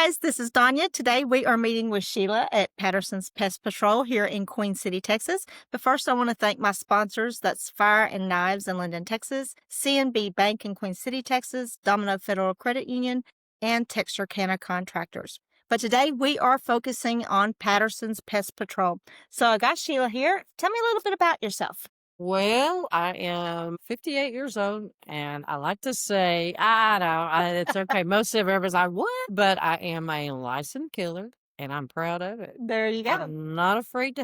guys, this is Donya. Today we are meeting with Shelia at Patterson's Pest Patrol here in Queen City, Texas. But first I want to thank my sponsors. That's Fire and Knives in Linden, Texas, CNB Bank in Queen City, Texas, Domino Federal Credit Union, and Texarkana Contractors. But today we are focusing on Patterson's Pest Patrol. So I got Shelia here. Tell me a little bit about yourself. Well, I am 58 years old, and I like to say, I know, it's okay. Most of everybody's like, what? But I am a licensed killer, and I'm proud of it. There you go. I am not afraid.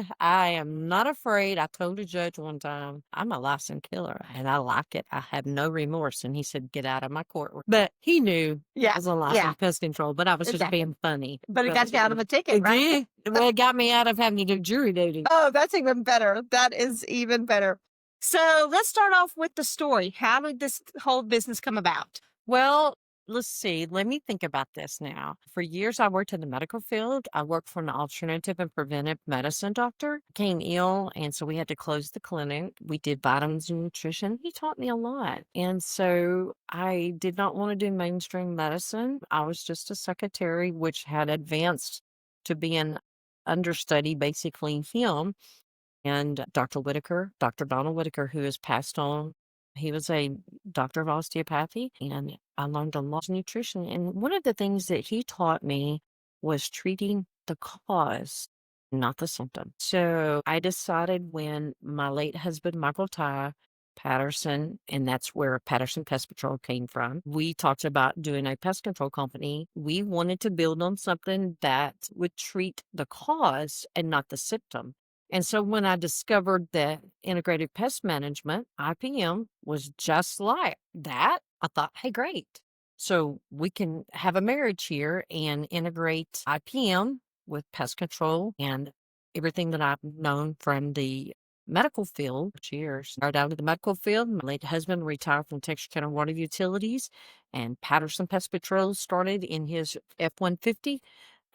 I told a judge one time, I'm a licensed killer, and I like it. I have no remorse. And he said, get out of my courtroom. But he knew I was a licensed pest control, but I was just being funny. But it got you out of a ticket, right? Well, it got me out of having to do jury duty. Oh, that's even better. That is even better. So let's start off with the story. How did this whole business come about? Well, let's see. Let me think about this now. For years, I worked in the medical field. I worked for an alternative and preventive medicine doctor. Became ill, and so we had to close the clinic. We did vitamins and nutrition. He taught me a lot. And so I did not want to do mainstream medicine. I was just a secretary, which had advanced to being understudy, basically him. And Dr. Donald Whitaker, who has passed on, he was a doctor of osteopathy, and I learned a lot of nutrition. And one of the things that he taught me was treating the cause, not the symptom. So I decided when my late husband, Michael Ty Patterson, and that's where Patterson Pest Patrol came from, we talked about doing a pest control company. We wanted to build on something that would treat the cause and not the symptom. And so when I discovered that integrated pest management, IPM, was just like that, I thought, hey, great. So we can have a marriage here and integrate IPM with pest control and everything that I've known from the medical field. Cheers. Started out in the medical field. My late husband retired from Texarkana Water Utilities, and Patterson Pest Patrol started in his F-150.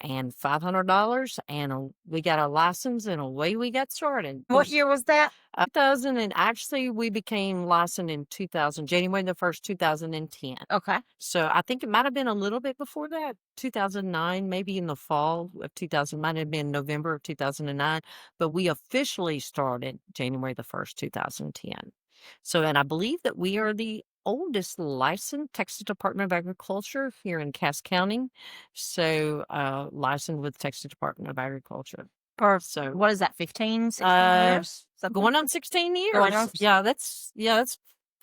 And $500, and we got a license, and away we got started. What year was that? 2000, and actually we became licensed in 2000, January the 1st, 2010. Okay. So I think it might have been a little bit before that, 2009, maybe in the fall of 2000, might have been November of 2009, but we officially started January the 1st, 2010. So, and I believe that we are the oldest licensed Texas Department of Agriculture here in Cass County. So, licensed with Texas Department of Agriculture. So what is that, 15, 16 years? Going on 16 years. Yeah, that's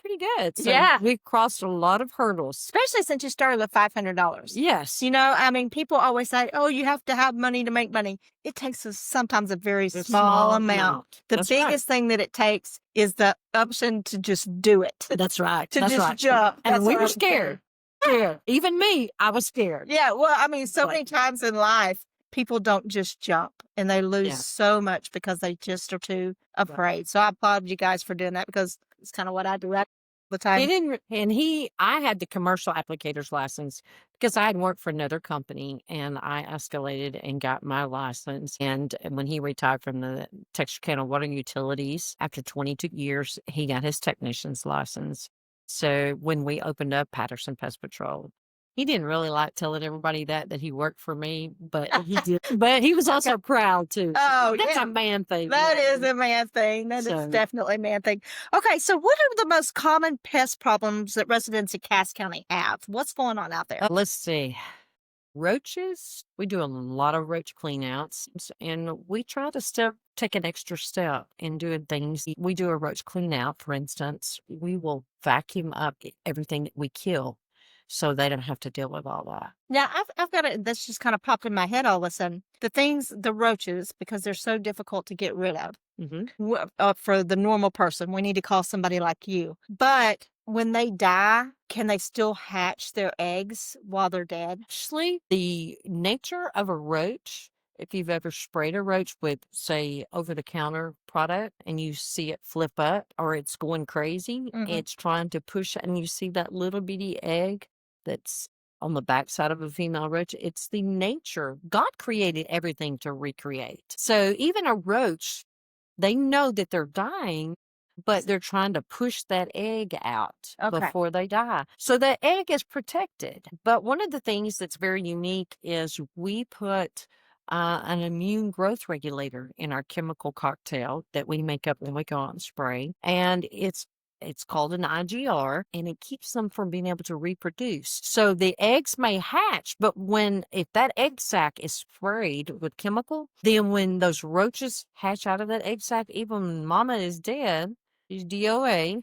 pretty good. So yeah. We've crossed a lot of hurdles. Especially since you started with $500. Yes. You know, I mean, people always say, oh, you have to have money to make money. It takes sometimes a very small amount. The biggest thing that it takes is the option to just do it. That's right. To just jump. And we were scared. Yeah. Even me, I was scared. Yeah. Well, I mean, so many times in life, people don't just jump, and they lose so much because they just are too afraid. So I applaud you guys for doing that, because it's kind of what I do all the time. I had the commercial applicator's license because I had worked for another company, and I escalated and got my license. And when he retired from the Texarkana Water Utilities, after 22 years, he got his technician's license. So when we opened up Patterson Pest Patrol, he didn't really like telling everybody that he worked for me, but he did. But he was also proud too. Oh, that's a man thing. That is a man thing. That is definitely a man thing. Okay, so what are the most common pest problems that residents in Cass County have? What's going on out there? Let's see. Roaches. We do a lot of roach cleanouts, and we try to take an extra step in doing things. We do a roach cleanout, for instance. We will vacuum up everything that we kill, so they don't have to deal with all that. Now, I've got it. That's just kind of popped in my head all of a sudden. The roaches, because they're so difficult to get rid of. Mm-hmm. For the normal person, we need to call somebody like you. But when they die, can they still hatch their eggs while they're dead? Actually, the nature of a roach, if you've ever sprayed a roach with, say, over-the-counter product, and you see it flip up or it's going crazy, it's trying to push, and you see that little bitty egg that's on the backside of a female roach, it's the nature. God created everything to recreate. So even a roach, they know that they're dying, but they're trying to push that egg out Okay. before they die. So the egg is protected. But one of the things that's very unique is we put an immune growth regulator in our chemical cocktail that we make up when we go out and spray. And it's called an IGR, and it keeps them from being able to reproduce. So the eggs may hatch, but if that egg sac is sprayed with chemical, then when those roaches hatch out of that egg sac, even when mama is dead, she's DOA,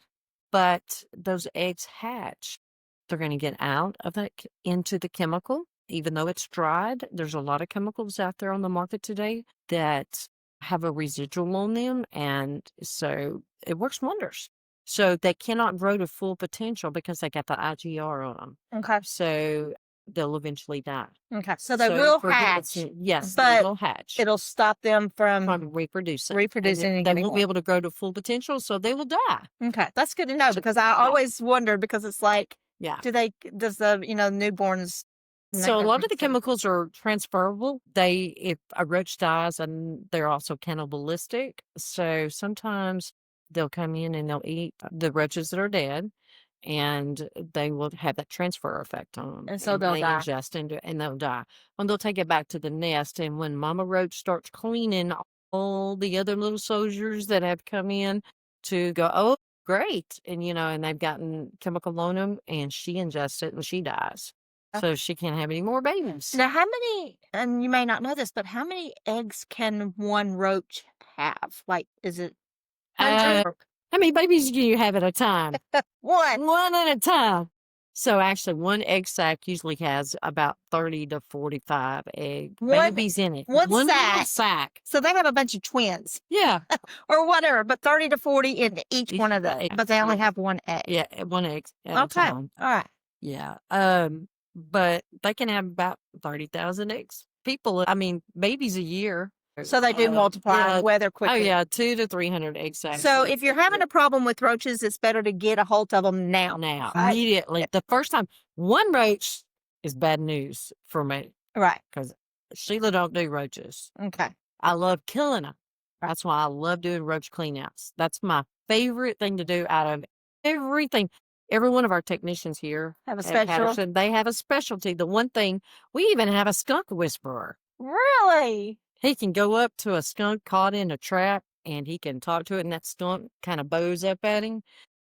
but those eggs hatch. They're going to get out of that into the chemical, even though it's dried. There's a lot of chemicals out there on the market today that have a residual on them, and so it works wonders. So they cannot grow to full potential because they got the IGR on them. Okay. So they'll eventually die. Okay. So they will hatch. Yes, but they will hatch. It'll stop them from reproducing. reproducing. They won't be able to grow to full potential, so they will die. Okay. That's good to know, because I always wondered, because it's like, yeah. Does the, newborns. So a lot of the chemicals are transferable. If a roach dies, and they're also cannibalistic. So sometimes they'll come in and they'll eat the roaches that are dead, and they will have that transfer effect on them. And so they'll die. Ingest into it, and they'll die. And they'll take it back to the nest. And when Mama Roach starts cleaning all the other little soldiers that have come in to go, oh, great. And, and they've gotten chemical on them, and she ingests it and she dies. So she can't have any more babies. Now, how many, and you may not know this, but how many eggs can one roach have? Like, is it 100? How many babies do you have at a time? One. One at a time. So actually, one egg sac usually has about 30 to 45 babies in it. One sac. So they have a bunch of twins. Yeah. Or whatever, but 30 to 40 in each one of those. But they only have one egg. Yeah, one egg at a time. All right. Yeah. But they can have about 30,000 eggs. Babies a year. So they do multiply rather quickly. Oh, yeah, 200 to 300 egg sacs. So if you're having a problem with roaches, it's better to get a hold of them now. Right? Immediately. The first time, one roach is bad news for me. Right. Because Sheila don't do roaches. Okay. I love killing them. That's why I love doing roach cleanouts. That's my favorite thing to do out of everything. Every one of our technicians here have a specialty. They have a specialty. The one thing, we even have a skunk whisperer. Really? He can go up to a skunk caught in a trap, and he can talk to it, and that skunk kind of bows up at him,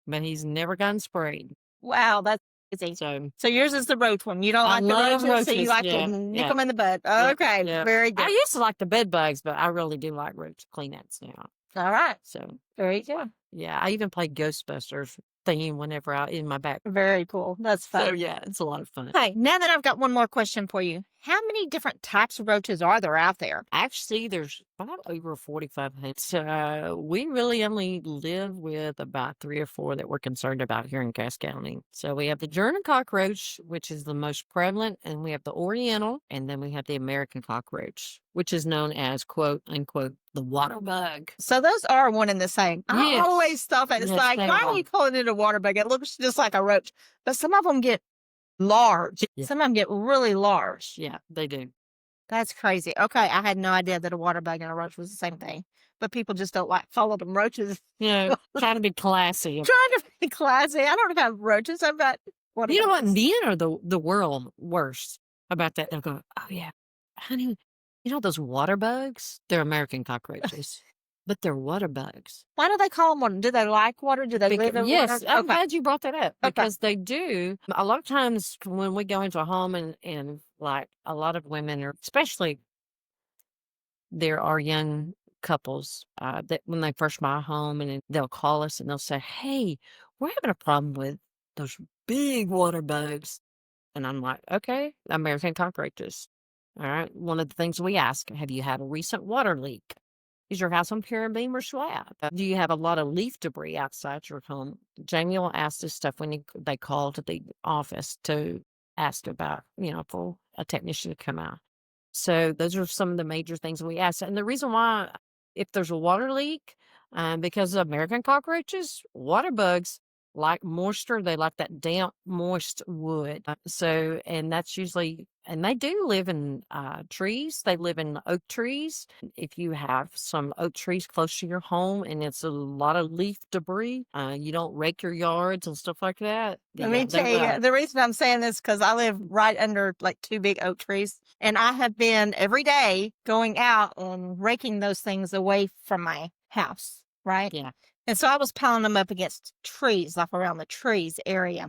but he's never gotten sprayed. Wow, that's easy. So yours is the roach one. You don't like the roaches, so you like to nick them in the bud. Okay, very good. I used to like the bed bugs, but I really do like roach cleanouts now. All right. So very good. Yeah, I even played Ghostbusters theme whenever in my back. Very cool. That's fun. So yeah, it's a lot of fun. Hey, now that I've got one more question for you, how many different types of roaches are there out there? Actually, there's about over 4,500. We really only live with about 3 or 4 that we're concerned about here in Cass County. So we have the German cockroach, which is the most prevalent, and we have the Oriental, and then we have the American cockroach, which is known as, quote unquote, the water bug. So those are one and the same. Yes. I always thought that. It's like, why are we calling it a water bug? It looks just like a roach. But some of them get large. Yeah. Some of them get really large. Yeah, they do. That's crazy. Okay, I had no idea that a water bug and a roach was the same thing. But people just don't like calling them roaches. Yeah, trying to be classy. Trying to be classy. I don't have roaches. I've got water bugs. You know what? Men are the world worst about that. They'll go, oh yeah, honey, those water bugs? They're American cockroaches. But they're water bugs. Why do they call them water? Do they like water? Do they live in water? Yes, I'm glad you brought that up, because they do. A lot of times when we go into a home and like a lot of women, or especially there are young couples that when they first buy a home, and they'll call us and they'll say, hey, we're having a problem with those big water bugs. And I'm like, okay, American cockroaches. All right. One of the things we ask, have you had a recent water leak? Is your house on pier and beam or slab? Do you have a lot of leaf debris outside your home? Jamie will ask this stuff when they call to the office to ask about, for a technician to come out. So those are some of the major things we ask. And the reason why, if there's a water leak, because of American cockroaches, water bugs like moisture, they like that damp, moist wood. And that's usually And they do live in trees. They live in oak trees. If you have some oak trees close to your home and it's a lot of leaf debris, you don't rake your yards and stuff like that. Let me Yeah, tell they're you, right. the reason I'm saying this because I live right under like 2 big oak trees, and I have been every day going out and raking those things away from my house, right? Yeah, And so I was piling them up against trees, like around the trees area.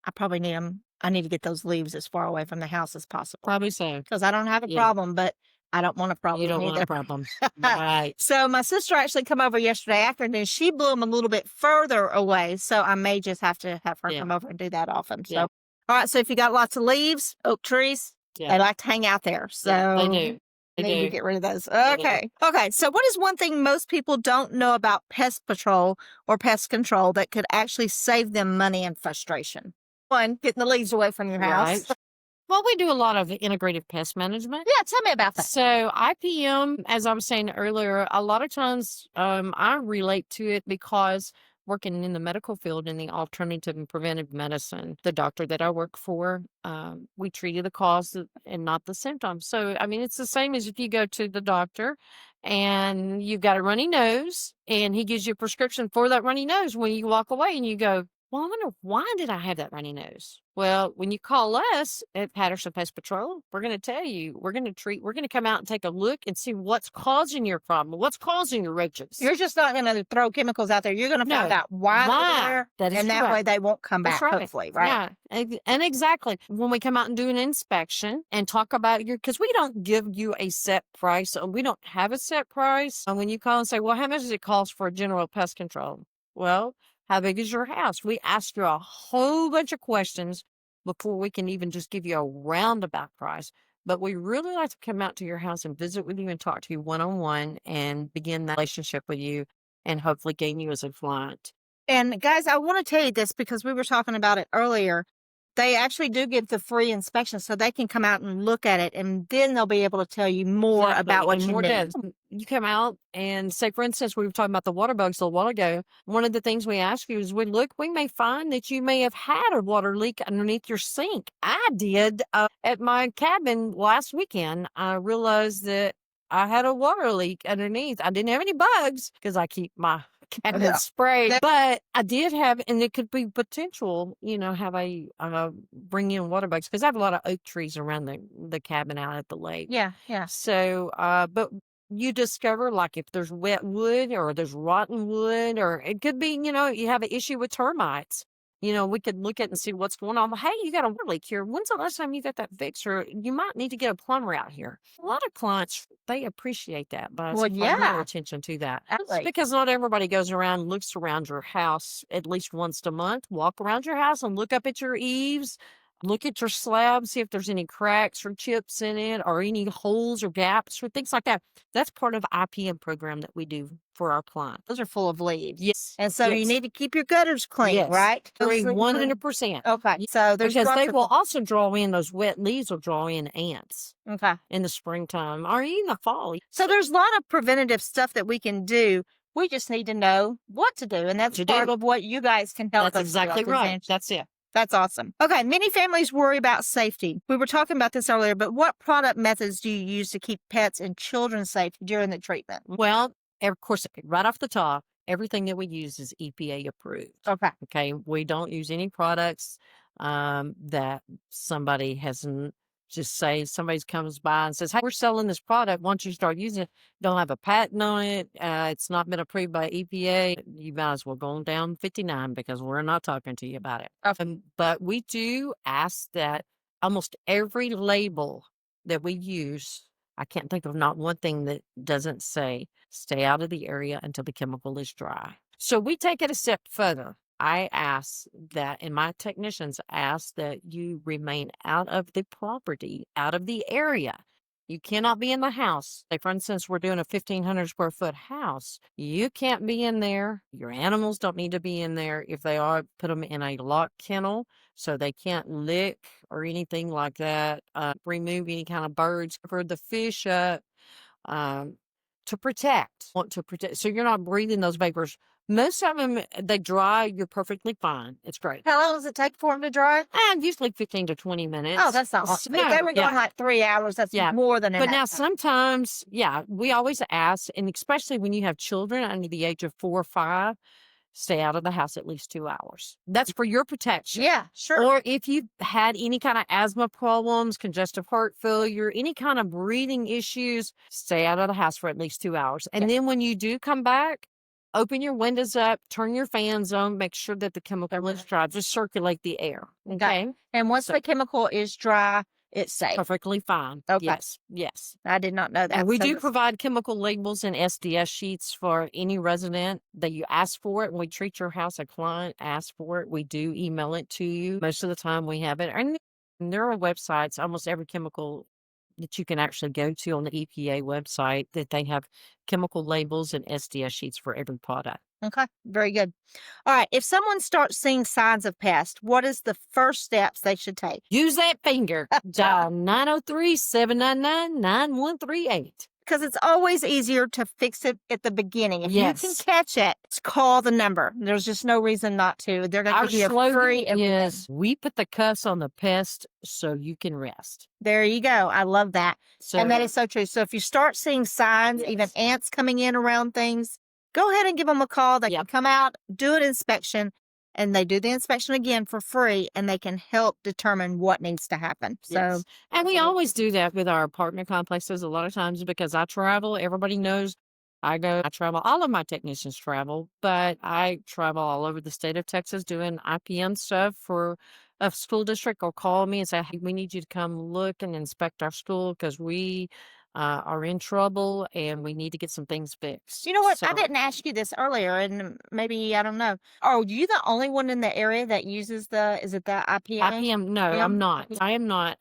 I probably need them. I need to get those leaves as far away from the house as possible probably so. because I don't have a Yeah, problem, but I don't want a you problem don't want either. a problem. Right. So my sister actually come over yesterday afternoon. She blew them a little bit further away, so I may just have to have her Yeah. come over and do that often. So, Yeah. all right. So if you got lots of leaves, oak trees, Yeah. they like to hang out there. So Yeah, they do. They need to do. get rid of those. They do. Okay. Okay. So what is one thing most people don't know about pest patrol or pest control that could actually save them money and frustration? One, getting the leaves away from your house. Right. Well, we do a lot of integrative pest management. Yeah, tell me about that. So IPM, as I was saying earlier, a lot of times I relate to it because working in the medical field in the alternative and preventive medicine, the doctor that I work for, we treated the cause and not the symptoms. So, I mean, it's the same as if you go to the doctor and you've got a runny nose and he gives you a prescription for that runny nose. When you walk away and you go, well, I wonder why did I have that runny nose? Well, when you call us at Patterson Pest Patrol, we're going to tell you, we're going to come out and take a look and see what's causing your problem, what's causing your roaches. You're just not going to throw chemicals out there. You're going to find No. out why they're there, That is and that correct. way they won't come That's back, right. hopefully, right? Yeah, and exactly. When we come out and do an inspection and talk about because we don't give you a set price. We don't have a set price. And when you call and say, well, how much does it cost for general pest control? Well, how big is your house? We ask you a whole bunch of questions before we can even just give you a roundabout price. But we really like to come out to your house and visit with you and talk to you one-on-one and begin that relationship with you and hopefully gain you as a client. And guys, I want to tell you this because we were talking about it earlier. They actually do give the free inspection so they can come out and look at it, and then they'll be able to tell you more Exactly, about what and you more need. depth. You come out and say, for instance, we were talking about the water bugs a while ago. One of the things we ask you is, we may find that you may have had a water leak underneath your sink. I did at my cabin last weekend. I realized that I had a water leak underneath. I didn't have any bugs because I keep my cabin sprayed, but I did have, and it could be potential, have a bring in water bugs because I have a lot of oak trees around the cabin out at the lake. Yeah, yeah. So, but you discover like if there's wet wood or there's rotten wood, or it could be, you have an issue with termites. We could look at and see what's going on. Hey, you got a water leak here. When's the last time you got that fixed? Or you might need to get a plumber out here. A lot of clients, they appreciate that, but Well, pay more yeah. attention to that. Absolutely. Because not everybody goes around and looks around your house at least once a month. Walk around your house and look up at your eaves. Look at your slab, see if there's any cracks or chips in it or any holes or gaps or things like that. That's part of IPM program that we do for our clients. Those are full of leaves. Yes. And so you need to keep your gutters clean, right? Agree 100%. Okay. So there's Because they will of... also draw in, those wet leaves will draw in ants. Okay. In the springtime or even the fall. So there's a lot of preventative stuff that we can do. We just need to know what to do. And that's part of what you guys can help us. That's exactly right. That's it. That's awesome. Okay, many families worry about safety. We were talking about this earlier, but what product methods do you use to keep pets and children safe during the treatment? Well, of course, right off the top, everything that we use is EPA approved. Okay. We don't use any products that somebody hasn't. Just say somebody comes by and says, hey, we're selling this product. Once you start using it, don't have a patent on it. It's not been approved by EPA. You might as well go on down 59 because we're not talking to you about it. But we do ask that almost every label that we use, I can't think of not one thing that doesn't say stay out of the area until the chemical is dry. So we take it a step further. I ask that, and my technicians ask that you remain out of the property, out of the area. You cannot be in the house. Like, for instance, we're doing a 1,500 square foot house. You can't be in there. Your animals don't need to be in there. If they are, put them in a locked kennel so they can't lick or anything like that. Remove any kind of birds, cover the fish up. To protect. Want to protect. So you're not breathing those vapors Most of them, they dry. You're perfectly fine. It's great. How long does it take for them to dry? And usually 15 to 20 minutes. Oh, that's not long. So, If they were going like 3 hours, that's more than But now enough. sometimes, we always ask, and especially when you have children under the age of 4 or 5, stay out of the house at least 2 hours. That's for your protection. Yeah, sure. Or if you've had any kind of asthma problems, congestive heart failure, any kind of breathing issues, stay out of the house for at least 2 hours. And then when you do come back, open your windows up, turn your fans on, make sure that the chemical is dry. Just circulate the air. Okay. And once the chemical is dry, it's safe. Perfectly fine. Okay. Yes. I did not know that. And we do provide chemical labels and SDS sheets for any resident that you ask for it. And we treat your house a client, ask for it. We do email it to you. Most of the time we have it. And there are websites, almost every chemical that you can actually go to on the EPA website, that they have chemical labels and SDS sheets for every product. Okay, very good. All right, if someone starts seeing signs of pest, what is the first steps they should take? Use that finger. Dial 903-799-9138. Because it's always easier to fix it at the beginning. If you can catch it, call the number. There's just no reason not to. They're going to give you a free. Yes, we put the cuffs on the pest so you can rest. There you go. I love that. And that is so true. So if you start seeing signs, even ants coming in around things, go ahead and give them a call. They can come out, do an inspection, and they do the inspection again for free, and they can help determine what needs to happen. So, and we always do that with our apartment complexes a lot of times because I travel. Everybody knows I travel. All of my technicians travel, but I travel all over the state of Texas doing IPM stuff for a school district. Will call me and say, hey, we need you to come look and inspect our school because we are in trouble and we need to get some things fixed. You know what? I didn't ask you this earlier, and maybe, I don't know. Are you the only one in the area that uses is it the IPM? IPM? No, I'm not. I am not.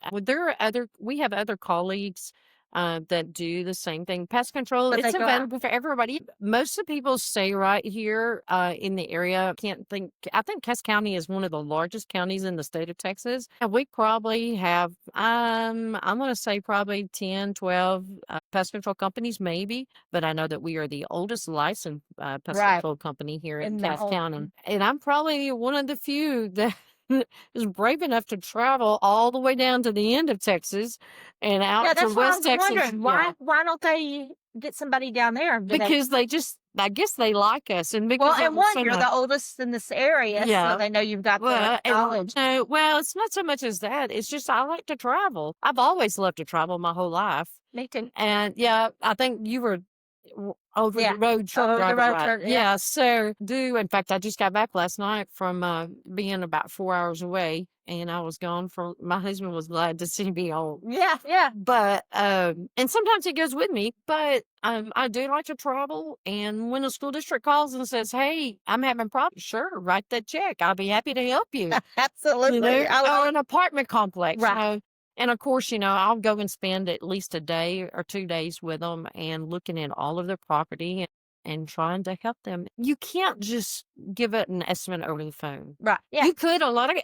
We have other colleagues that do the same thing. Pest control, it's available for everybody. Most of the people stay right here in the area. I think Cass County is one of the largest counties in the state of Texas. And we probably have, I'm going to say probably 10, 12 pest control companies, maybe. But I know that we are the oldest licensed pest control company here in Cass County. And I'm probably one of the few that is brave enough to travel all the way down to the end of Texas and out to West Texas. Why don't they get somebody down there? Because I guess they like us. And because you're the oldest in this area, so they know you've got the knowledge. Well, it's not so much as that. It's just I like to travel. I've always loved to travel my whole life. Me too. And I think you were over the road truck driver. So in fact, I just got back last night from being about 4 hours away, and I was gone my husband was glad to see me home. But and sometimes he goes with me, but I do like to travel, and when a school district calls and says, hey, I'm having problems, sure, write that check. I'll be happy to help you. Absolutely. Or an apartment complex. Right. And of course, I'll go and spend at least a day or 2 days with them and looking at all of their property and trying to help them. You can't just give it an estimate over the phone. Right. Yeah. You could. A lot of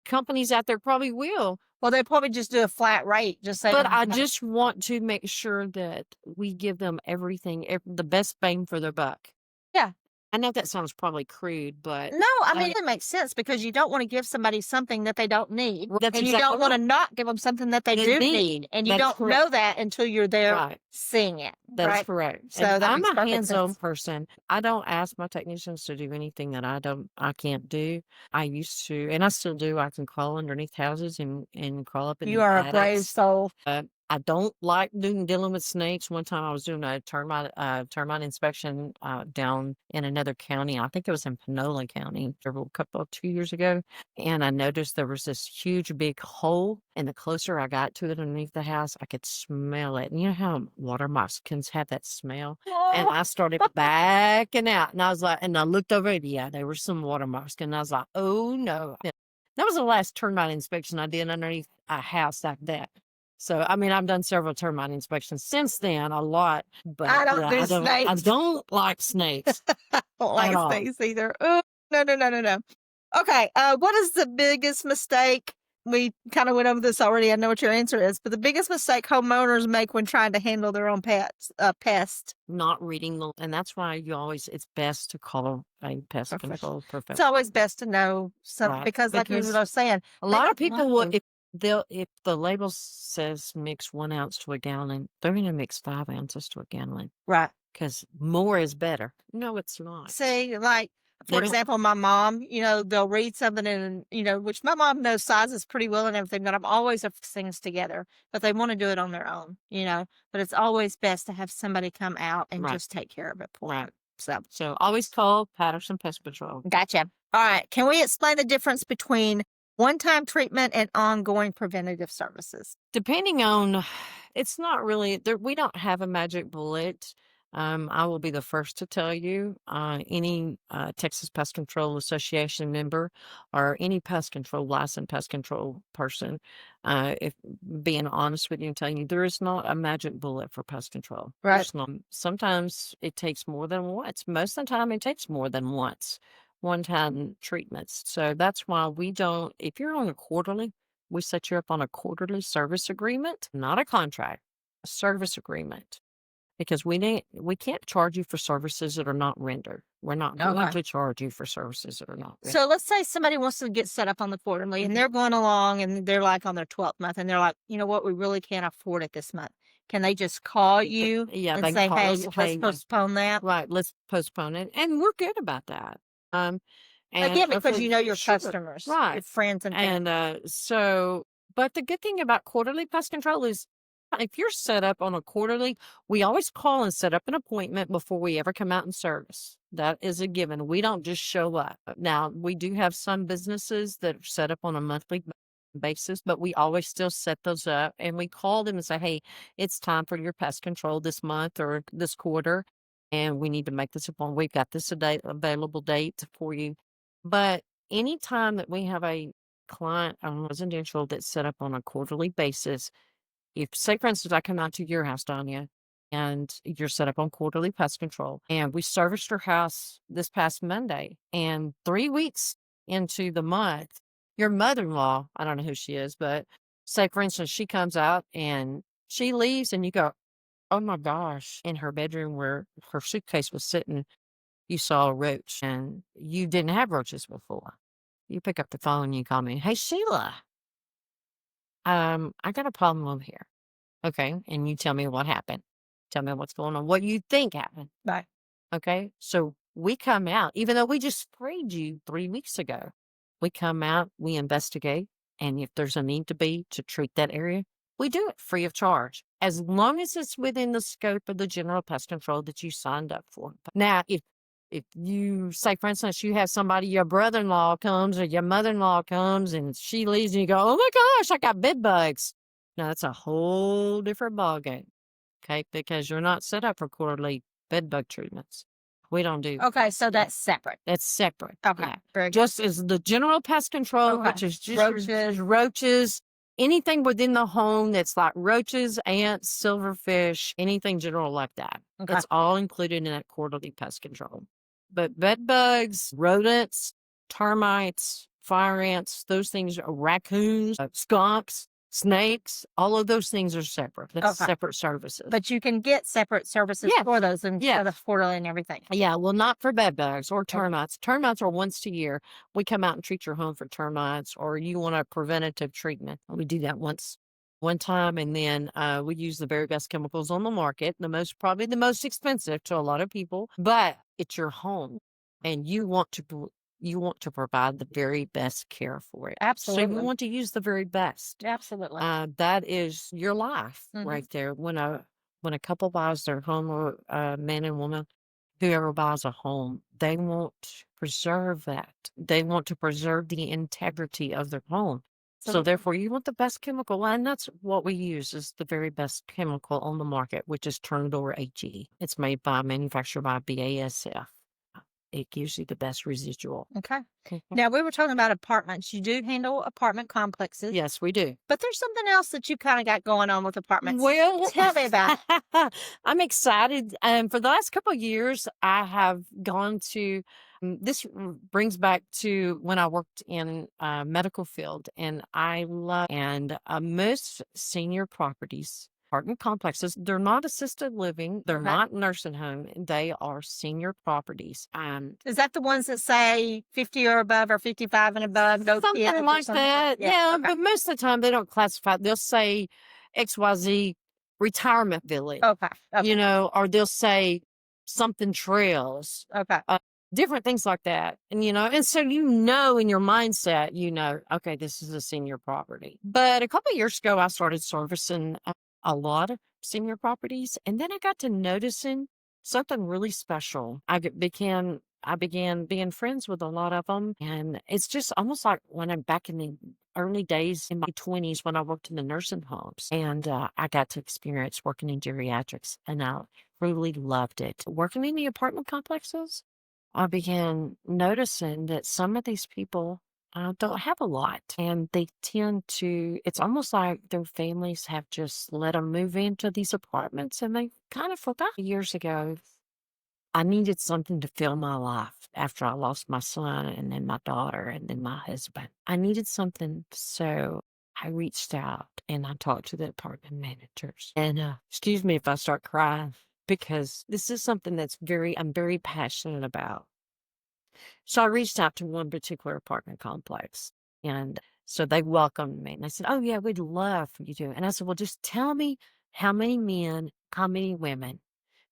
companies out there probably will. Well, they probably just do a flat rate. But I just want to make sure that we give them everything, the best bang for their buck. Yeah. I know that sounds probably crude, but... No, I mean, it makes sense because you don't want to give somebody something that they don't need. And you don't want to not give them something that they do need. And you don't know that until you're there seeing it. That's correct. So I'm a hands-on person. I don't ask my technicians to do anything that I can't do. I used to, and I still do. I can crawl underneath houses and crawl up in the attics. You are a brave soul. I don't like dealing with snakes. One time I was doing a termite inspection down in another county. I think it was in Panola County 2 years ago. And I noticed there was this huge big hole. And the closer I got to it underneath the house, I could smell it. And you know how water moccasins have that smell? And I started backing out. And I was like, and I looked over and there were some water moccasins. And I was like, oh no. That was the last termite inspection I did underneath a house like that. So, I mean, I've done several termite inspections since then, a lot. But I don't do snakes. I don't like snakes. I don't like snakes either. Oh, no. Okay. What is the biggest mistake we kind of went over this already. I know what your answer is, but the biggest mistake homeowners make when trying to handle their own pest. Not reading and that's why it's best to call a pest Perfect. control It's professional. always best to know some Right, because, like you because were saying, a they lot don't of people will, know. if the label says mix 1 ounce to a gallon, they're going to mix 5 ounces to a gallon Right. because more is better. No, it's not. See, like, They for don't- example, my mom, they'll read something and, which my mom knows sizes pretty well and everything, but I'm always of things together, but they want to do it on their own, but it's always best to have somebody come out and Right. just take care of it. Right. So, So always call Patterson Pest Patrol. gotcha. All right. Can we explain the difference between one-time treatment and ongoing preventative services? Depending on, it's not really there. We don't have a magic bullet. I will be the first to tell you, any Texas Pest Control Association member or any licensed pest control person, if being honest with you and telling you, there is not a magic bullet for pest control. Right. There's not. Sometimes it takes more than once. Most of the time, it takes more than once. One-time treatments. So that's why we don't. If you're on a quarterly, we set you up on a quarterly service agreement, not a contract, a service agreement, because we can't charge you for services that are not rendered. We're not going to charge you for services that are not rendered. So let's say somebody wants to get set up on the quarterly and they're going along and they're like on their 12th month and they're like, you know what, we really can't afford it this month. Can they just call you and they say, call hey, us, let's postpone that? Right, let's postpone it. And we're good about that. And Again, because you know your sure, customers, right, your friends and family. And but the good thing about quarterly pest control is if you're set up on a quarterly, we always call and set up an appointment before we ever come out and service. That is a given. We don't just show up. Now, we do have some businesses that are set up on a monthly basis, but we always still set those up and we call them and say, hey, it's time for your pest control this month or this quarter, and we need to make this appointment. We've got this available date for you. But anytime that we have a client on residential that's set up on a quarterly basis, if, say, for instance, I come out to your house, Donya, and you're set up on quarterly pest control, and we serviced your house this past Monday, and 3 weeks into the month, your mother-in-law, I don't know who she is, but say, for instance, she comes out and she leaves, and you go, oh my gosh, in her bedroom where her suitcase was sitting, you saw a roach, and you didn't have roaches before. You pick up the phone and you call me, hey, Sheila, I got a problem over here. Okay. And you tell me what happened. Tell me what's going on, what you think happened. Right. Okay. So we come out, even though we just sprayed you 3 weeks ago, we come out, we investigate. And if there's a need to treat that area, we do it free of charge, as long as it's within the scope of the general pest control that you signed up for. Now, if you say, for instance, you have somebody, your brother-in-law comes or your mother-in-law comes and she leaves and you go, oh my gosh, I got bed bugs. Now that's a whole different ballgame. Okay. Because you're not set up for quarterly bed bug treatments. We don't do. Okay. So that's separate. That's separate. Okay. Yeah. Very good. Just as the general pest control, Okay. which is just roaches, anything within the home that's like roaches, ants, silverfish, anything general like that. Okay. It's all included in that quarterly pest control. But bed bugs, rodents, termites, fire ants, those things are raccoons, skunks, snakes, all of those things are separate. That's separate services. But you can get separate services for those instead of quarterly and everything. Yeah, well, not for bed bugs or termites. Termites are once a year. We come out and treat your home for termites, or you want a preventative treatment. We do that one time, and then we use the very best chemicals on the market, probably the most expensive to a lot of people, but it's your home, and you want to provide the very best care for it. Absolutely. So you want to use the very best. Absolutely. That is your life right there. When a couple buys their home, or a man and woman, whoever buys a home, they want to preserve that. They want to preserve the integrity of their home. So therefore, you want the best chemical, and that's what we use is the very best chemical on the market, which is Turnador HE. It's manufactured by BASF. It gives you the best residual. Okay. Now, we were talking about apartments. You do handle apartment complexes. Yes, we do. But there's something else that you kind of got going on with apartments. Well, tell me about it. I'm excited. For the last couple of years, I have gone to This brings back to when I worked in medical field, and I love and most senior properties, apartment complexes, they're not assisted living, they're Okay. not nursing home, they are senior properties. Is that the ones that say 50 or above or 55 and above? No Something kids or like something? that. Yeah, Okay. but most of the time they don't classify. They'll say XYZ retirement village, Okay. Okay. or they'll say something trails, Okay. uh, different things like that. And so in your mindset, okay, this is a senior property. But a couple of years ago, I started servicing a lot of senior properties, and then I got to noticing something really special. I began being friends with a lot of them, and it's just almost like when I'm back in the early days in my 20s when I worked in the nursing homes, and I got to experience working in geriatrics, and I really loved it. Working in the apartment complexes, I began noticing that some of these people don't have a lot, and they tend to, it's almost like their families have just let them move into these apartments, and they kind of forgot. Years ago, I needed something to fill my life after I lost my son and then my daughter and then my husband. I needed something. So I reached out and I talked to the apartment managers. And excuse me if I start crying because this is something I'm very passionate about. So I reached out to one particular apartment complex, and so they welcomed me and they said, "Oh, yeah, we'd love for you to." And I said, "Well, just tell me how many men, how many women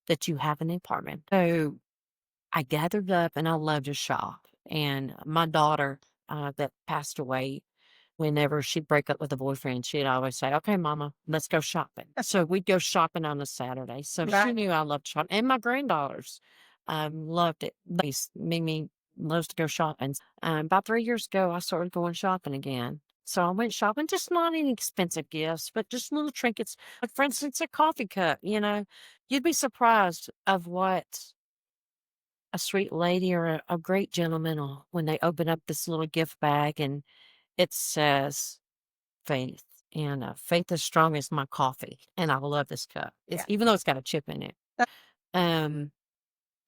that you have in the apartment." So I gathered up and I love to shop. And my daughter, that passed away, whenever she'd break up with a boyfriend, she'd always say, "Okay, mama, let's go shopping." So we'd go shopping on a Saturday. So she Right. knew I loved shopping. And my granddaughters loved it. Mimi loves to go shopping. About 3 years ago, I started going shopping again. So I went shopping, just not any expensive gifts, but just little trinkets. Like, for instance, a coffee cup, you'd be surprised of what a sweet lady or a great gentleman will, when they open up this little gift bag and it says faith. And faith is strong as my coffee. And I love this cup. Yeah. Even though it's got a chip in it. Um,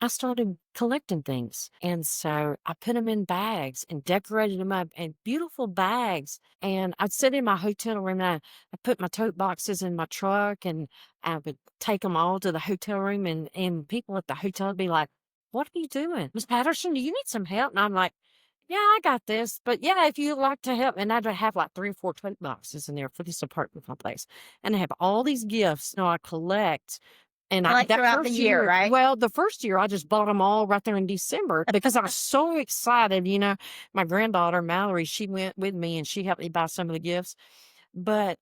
I started collecting things. And so I put them in bags and decorated them up in beautiful bags. And I'd sit in my hotel room and I put my tote boxes in my truck and I would take them all to the hotel room. And people at the hotel would be like, "What are you doing? Miss Patterson, do you need some help?" And I'm like, "Yeah, I got this. But yeah, if you'd like to help." And I'd have like 3 or 4 tote boxes in there for this apartment complex. And I have all these gifts. I collect. And Like that throughout the first year, right? well, the first year I just bought them all right there in December because I was so excited. My granddaughter Mallory, she went with me and she helped me buy some of the gifts. But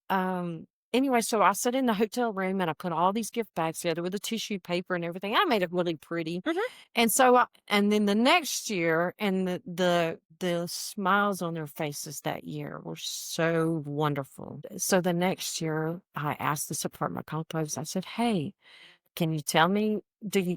anyway, so I sat in the hotel room and I put all these gift bags together with the tissue paper and everything. I made it really pretty. And so and then the next year, and the smiles on their faces that year were so wonderful. So the next year I asked this apartment complex, I said, "Hey, can you tell me,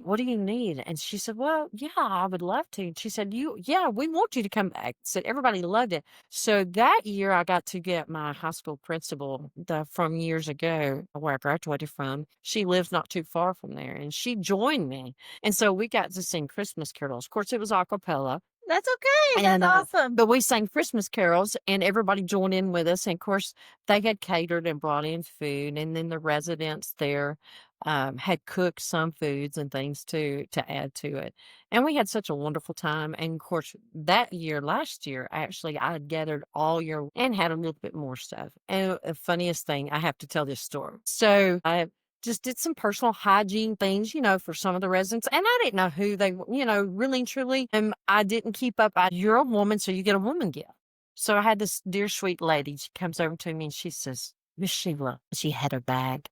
what do you need?" And she said, "Well, yeah, I would love to." And she said, "Yeah, we want you to come back." Said everybody loved it. So that year I got to get my high school principal from years ago where I graduated from. She lives not too far from there and she joined me. And so we got to sing Christmas carols. Of course, it was a cappella. That's okay. And That's awesome. but we sang Christmas carols and everybody joined in with us. And of course, they had catered and brought in food. And then the residents there had cooked some foods and things to add to it. And we had such a wonderful time. And of course, last year, actually, I had gathered all year and had a little bit more stuff. And the funniest thing, I have to tell this story. So I just did some personal hygiene things, for some of the residents. And I didn't know who they were, really and truly. And I didn't keep up. You're a woman, so you get a woman gift. So I had this dear, sweet lady. She comes over to me and she says, "Miss Sheila," she had her bag.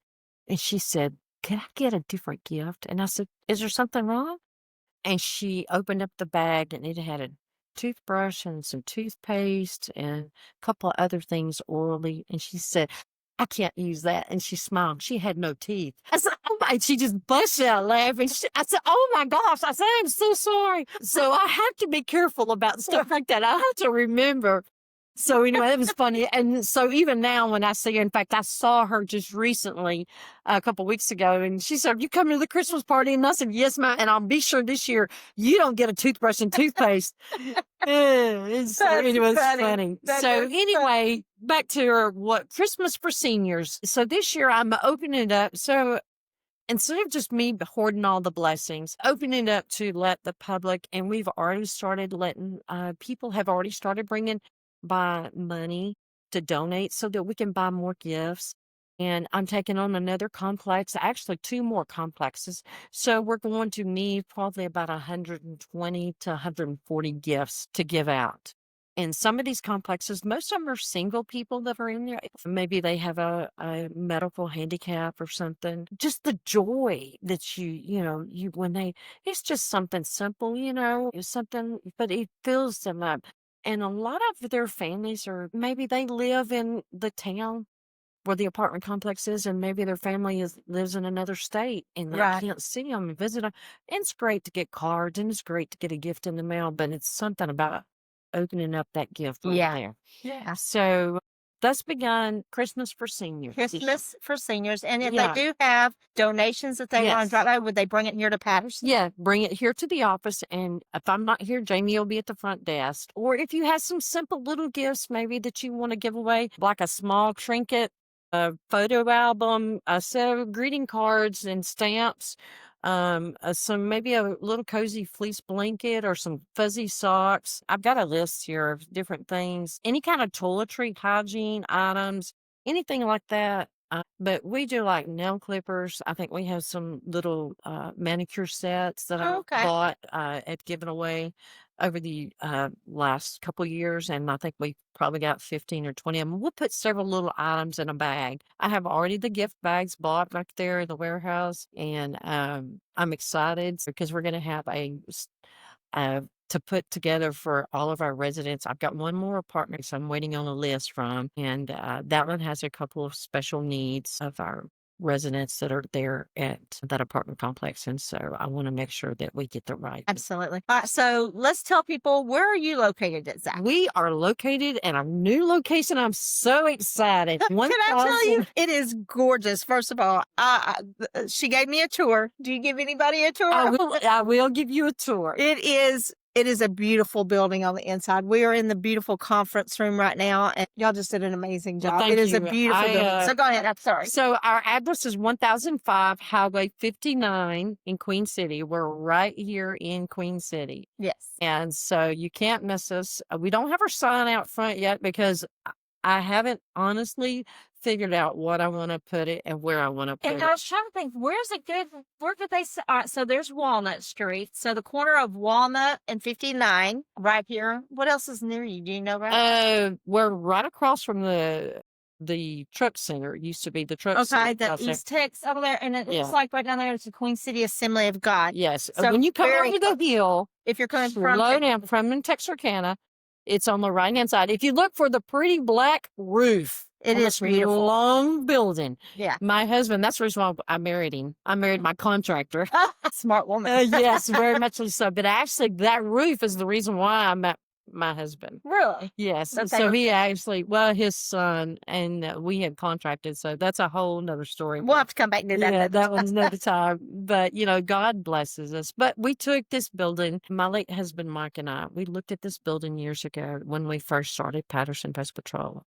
And she said, "Can I get a different gift?" And I said, "Is there something wrong?" And she opened up the bag and it had a toothbrush and some toothpaste and a couple of other things orally. And she said, "I can't use that." And she smiled. She had no teeth. I said, "Oh my," and she just busted out laughing. I said, "Oh my gosh." I said, "I'm so sorry." So I have to be careful about stuff like that. I have to remember So anyway, it was funny. And so even now when I see her, in fact, I saw her just recently a couple weeks ago, and she said, "You coming to the Christmas party?" And I said, "Yes, ma'am. And I'll be sure this year you don't get a toothbrush and toothpaste." It was funny. So anyway, back to her, what Christmas for seniors. So this year I'm opening it up. So instead of just me hoarding all the blessings, opening it up to let the public, and we've already started letting people have already started bringing by money to donate so that we can buy more gifts. And I'm taking on another complex, actually two more complexes. So we're going to need probably about 120 to 140 gifts to give out. And some of these complexes, most of them are single people that are in there. Maybe they have a medical handicap or something. Just the joy that it's just something simple, it's something, but it fills them up. And a lot of their families maybe they live in the town where the apartment complex is, and maybe their family lives in another state and they Right. can't see them and visit them. And it's great to get cards and it's great to get a gift in the mail, but it's something about opening up that gift right Yeah. there. Yeah. So that's begun Christmas for seniors. Christmas for seniors. And if Yeah. they do have donations that they want Yes. to drop by, would they bring it here to Patterson? Yeah, bring it here to the office. And if I'm not here, Jamie will be at the front desk. Or if you have some simple little gifts, maybe that you want to give away, like a small trinket, a photo album, a set of greeting cards and stamps, maybe a little cozy fleece blanket or some fuzzy socks. I've got a list here of different things, any kind of toiletry, hygiene items, anything like that. But we do like nail clippers. I think we have some little manicure sets that I Okay. bought and given away over the last couple years, and I think we probably got 15 or 20 of them. We'll put several little items in a bag. I have already the gift bags bought back there in the warehouse, and I'm excited because we're going to have to put together for all of our residents. I've got one more apartment so I'm waiting on a list from, and that one has a couple of special needs of our residents that are there at that apartment complex. And so I want to make sure that we get the right. Absolutely. All right. So let's tell people, where are you located exactly? We are located at our new location. I'm so excited. Can I tell you, it is gorgeous. First of all, she gave me a tour. Do you give anybody a tour? I will give you a tour. It is a beautiful building on the inside. We are in the beautiful conference room right now, and y'all just did an amazing job. Well, it is a thank you. beautiful building. So go ahead. I'm sorry. So our address is 1005 Highway 59 in Queen City. We're right here in Queen City. Yes. And so you can't miss us. We don't have our sign out front yet because I haven't honestly figured out what I want to put it and where I want to put And it. I was trying to think, where could they, all right, so there's Walnut Street. So the corner of Walnut and 59 right here. What else is near you? Do you know right? We're right across from the truck center. It used to be the truck center. Okay, the East Tex over there. And it looks like right down there, it's the Queen City Assembly of God. Yes. So when you come over the hill, if you're coming slow down from Texarkana, it's on the right hand side. If you look for the pretty black roof, it is beautiful. Long building. Yeah. My husband, that's the reason why I married him. I married my contractor. Smart woman. Yes, very much so. But actually, that roof is the reason why I met my husband. Really? Yes. Okay. So he his son, and we had contracted. So that's a whole nother story. We'll have to come back and do that. Yeah, that one's another time. But, God blesses us. But we took this building, my late husband, Mike, and I, we looked at this building years ago when we first started Patterson Pest Patrol.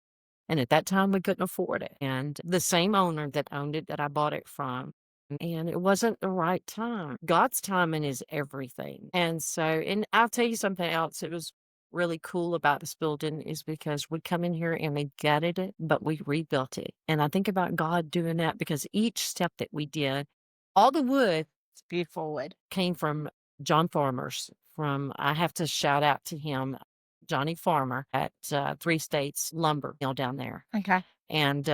And at that time, we couldn't afford it. And the same owner that owned it that I bought it from, and it wasn't the right time. God's timing is everything. And so, and I'll tell you something else. It was really cool about this building is because we come in here and we gutted it, but we rebuilt it. And I think about God doing that because each step that we did, all the wood, it's beautiful wood, came from John Farmer's. I have to shout out to him, Johnny Farmer at 3 States Lumber Mill down there. Okay. And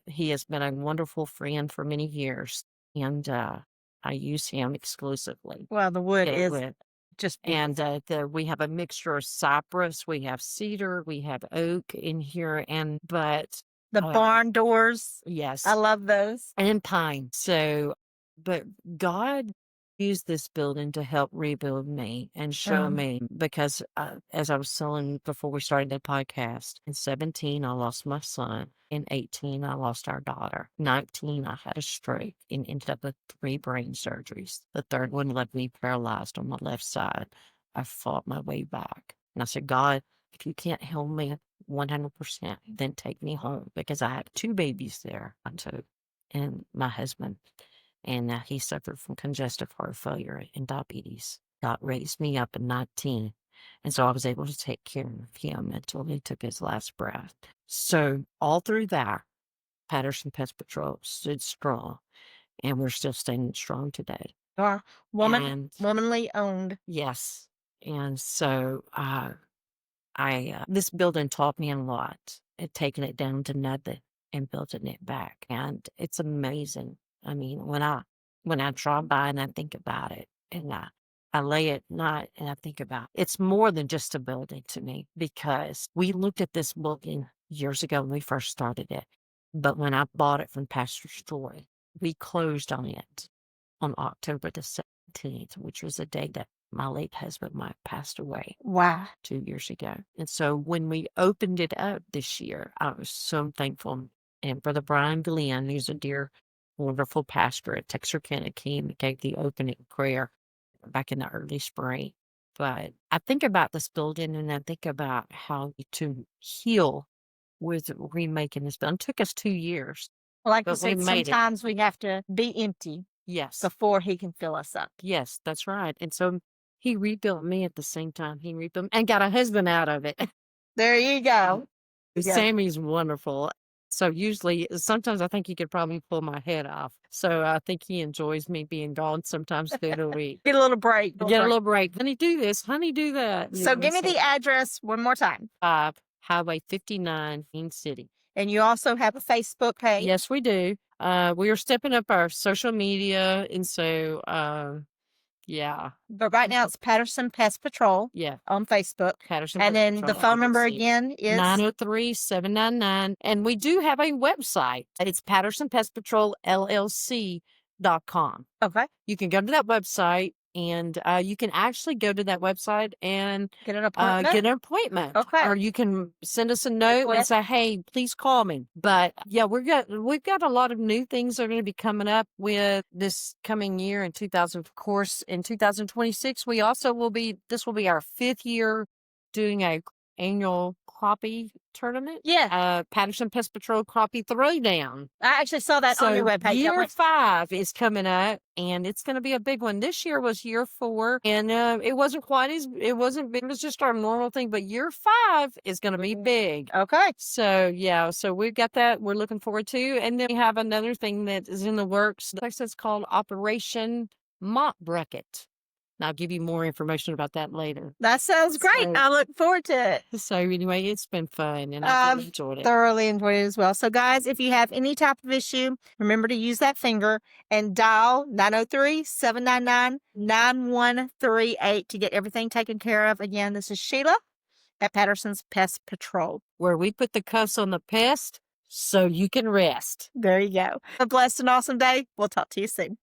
he has been a wonderful friend for many years. And I use him exclusively. Well, the wood is just beautiful. And we have a mixture of cypress, we have cedar, we have oak in here, but the barn doors. Yes. I love those. And pine. So, but God use this building to help rebuild me and show me because as I was telling before we started the podcast, in 17, I lost my son. In 18, I lost our daughter. 19, I had a stroke and ended up with 3 brain surgeries. The third one left me paralyzed on my left side. I fought my way back. And I said, God, if you can't heal me 100%, then take me home because I had 2 babies there. I took and my husband. And he suffered from congestive heart failure and diabetes. God raised me up at 19. And so I was able to take care of him until he took his last breath. So all through that, Patterson Pest Patrol stood strong, and we're still standing strong today. Are womanly owned. Yes. And so this building taught me a lot at taking it down to nothing and building it back. And it's amazing. I mean, when I drive by and I think about it and I lay at night and I think about it's more than just a building to me because we looked at this building years ago when we first started it. But when I bought it from Pastor Story, we closed on it on October the 17th, which was the day that my late husband passed away. Wow. 2 years ago. And so when we opened it up this year, I was so thankful. And Brother Brian Glenn, who's a dear, wonderful pastor at Texarkana, came and gave the opening prayer back in the early spring. But I think about this building and I think about how to heal with remaking this building. It took us 2 years. Like you But we said, made it. sometimes we have to be empty Yes. before he can fill us up. Yes, that's right. And so he rebuilt me at the same time. He rebuilt and got a husband out of it. There you go. Yeah. Sammy's wonderful. So sometimes I think he could probably pull my head off. So I think he enjoys me being gone sometimes through the week. Get a little break. Get a little break. Honey, do this. Honey, do that. So give me the address one more time. 5 Highway 59, King City. And you also have a Facebook page. Yes, we do. We are stepping up our social media. And so, yeah. But right now it's Patterson Pest Patrol. Yeah. On Facebook. Patterson And Pest then Patrol, the phone number LLC. again is 903-799. And we do have a website. It's Patterson Pest Patrol LLC.com. Okay. You can go to that website and you can actually go to that website and Get an appointment. Okay. Or you can send us a note and say, hey, please call me. But yeah, we've got a lot of new things that are going to be coming up with this coming year in 2000. Of course, in 2026, we also this will be our 5th year doing a annual crappie tournament. Yeah. Patterson Pest Patrol Crappie Throwdown. I actually saw that on your webpage. Year 5 is coming up, and it's going to be a big one. This year was year 4, and it wasn't big. It was just our normal thing, but year 5 is going to be big. Okay. So, yeah, so we've got that we're looking forward to. And then we have another thing that is in the works. It's called Operation Mop Bucket. And I'll give you more information about that later. That sounds great. So, I look forward to it. So anyway, it's been fun, and I've really enjoyed it. Thoroughly enjoyed it as well. So guys, if you have any type of issue, remember to use that finger and dial 903-799-9138 to get everything taken care of. Again, this is Sheila at Patterson's Pest Patrol, where we put the cuffs on the pest so you can rest. There you go. A blessed and awesome day. We'll talk to you soon.